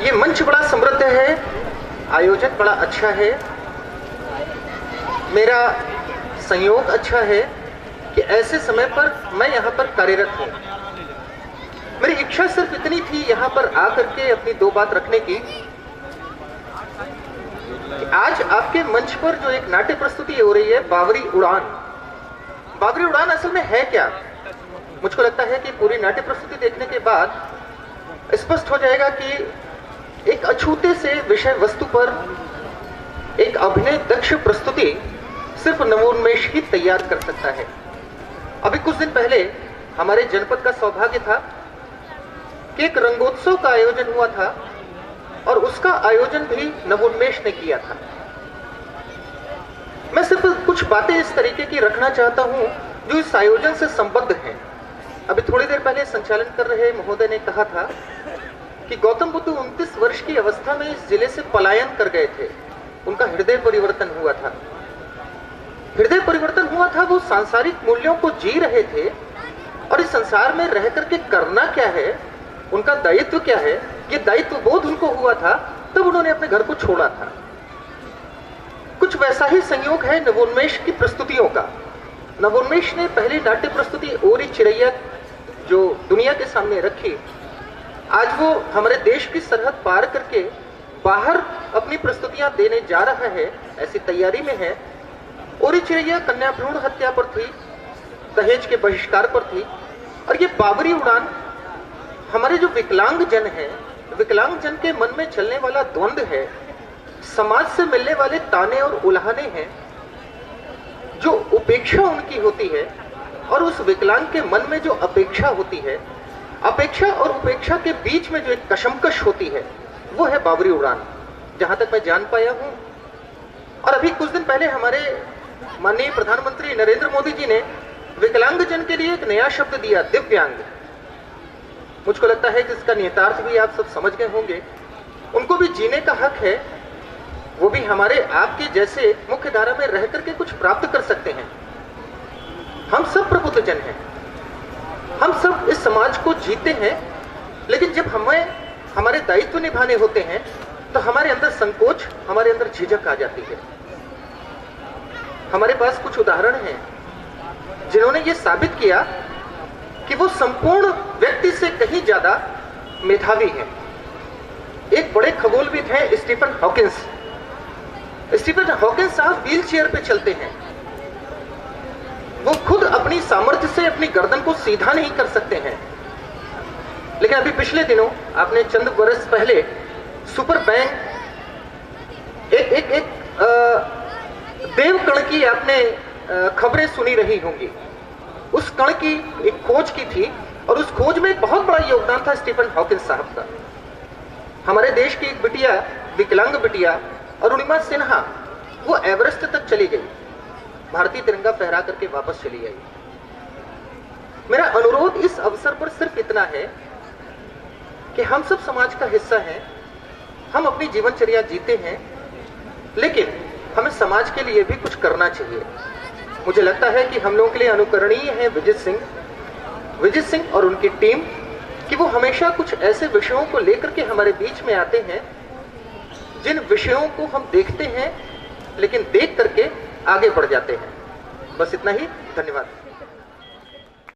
ये मंच बड़ा समृद्ध है, आयोजन बड़ा अच्छा है, मेरा संयोग अच्छा है कि ऐसे समय पर मैं यहाँ पर कार्यरत हूँ। मेरी इच्छा सिर्फ इतनी थी यहाँ पर आकर के अपनी दो बात रखने की कि आज आपके मंच पर जो एक नाट्य प्रस्तुति हो रही है बावरी उड़ान। बावरी उड़ान असल में है क्या? मुझको लगता है कि पूरी नाट्य प्रस्तुति देखने के बाद स्पष्ट हो जाएगा कि एक अछूते से विषय वस्तु पर एक अभिनय दक्ष प्रस्तुति सिर्फ नवोन्मेष ही तैयार कर सकता है। अभी कुछ दिन पहले हमारे जनपद का सौभाग्य था कि एक रंगोत्सव का आयोजन हुआ था और उसका आयोजन भी नवोन्मेष ने किया था। मैं सिर्फ कुछ बातें इस तरीके की रखना चाहता हूं जो इस आयोजन से संबद्ध हैं। अभी थोड़ी देर पहले संचालन कर रहे महोदय ने कहा था कि गौतम बुद्ध 29 वर्ष की अवस्था में इस जिले से पलायन कर गए थे, उनका हृदय परिवर्तन हुआ था। हृदय परिवर्तन हुआ था, वो सांसारिक मूल्यों को जी रहे थे और इस संसार में रह करके करना क्या है, उनका दायित्व क्या है, ये दायित्व बोध उनको हुआ था, तब उन्होंने अपने घर को छोड़ा था। कुछ वैसा ही संयोग है नवोन्मेष की प्रस्तुतियों का। नवोन्मेष ने पहली नाट्य प्रस्तुति ओरी चिरैया जो दुनिया के सामने रखी, आज वो हमारे देश की सरहद पार करके बाहर अपनी प्रस्तुतियां देने जा रहा है, ऐसी तैयारी में है। ओरी चिरैया कन्या भ्रूण हत्या पर थी, दहेज के बहिष्कार पर थी, और ये बावरी उड़ान हमारे जो विकलांग जन है, विकलांग जन के मन में चलने वाला द्वंद्व है, समाज से मिलने वाले ताने और उल्हाने हैं, जो उपेक्षा उनकी होती है और उस विकलांग के मन में जो अपेक्षा होती है, अपेक्षा और उपेक्षा के बीच में जो एक कशमकश होती है, वो है बावरी उड़ान, जहां तक मैं जान पाया हूं। और अभी कुछ दिन पहले हमारे माननीय प्रधानमंत्री नरेंद्र मोदी जी ने विकलांग जन के लिए एक नया शब्द दिया, दिव्यांग। मुझको लगता है कि इसका निहितार्थ भी आप सब समझ गए होंगे। उनको भी जीने का हक है, वो भी हमारे आपके जैसे मुख्य धारा में रह करके कुछ प्राप्त कर सकते हैं। हम सब प्रबुद्ध जन हैं, हम सब इस समाज को जीते हैं, लेकिन जब हमें हमारे दायित्व निभाने होते हैं तो हमारे अंदर संकोच, हमारे अंदर झिझक आ जाती है। हमारे पास कुछ उदाहरण हैं जिन्होंने ये साबित किया कि वो संपूर्ण व्यक्ति से कहीं ज्यादा मेधावी हैं। एक बड़े खगोलविद हैं स्टीफन हॉकिंस। स्टीफन हॉकिंस साहब व्हील चेयर पे चलते हैं, वो खुद अपनी सामर्थ्य से अपनी गर्दन को सीधा नहीं कर सकते हैं, लेकिन अभी पिछले दिनों आपने चंद वर्ष पहले सुपर बैंग एक देव कण की आपने खबरें सुनी रही होंगी। उस कण की एक खोज की थी और उस खोज में एक बहुत बड़ा योगदान था स्टीफन हॉकिंस साहब का। हमारे देश की एक बिटिया, विकलांग बिटिया अरुणिमा सिन्हा, वो एवरेस्ट तक चली गई, भारतीय तिरंगा फहरा करके वापस चली आई। मेरा अनुरोध इस अवसर पर सिर्फ इतना है कि हम सब समाज का हिस्सा हैं, हम अपनी जीवनचर्या जीते हैं, लेकिन हमें समाज के लिए भी कुछ करना चाहिए। मुझे लगता है कि हम लोगों के लिए अनुकरणीय है विजित सिंह और उनकी टीम, कि वो हमेशा कुछ ऐसे विषयों को लेकर के हमारे बीच में आते हैं जिन विषयों को हम देखते हैं लेकिन देख करके आगे बढ़ जाते हैं। बस इतना ही, धन्यवाद।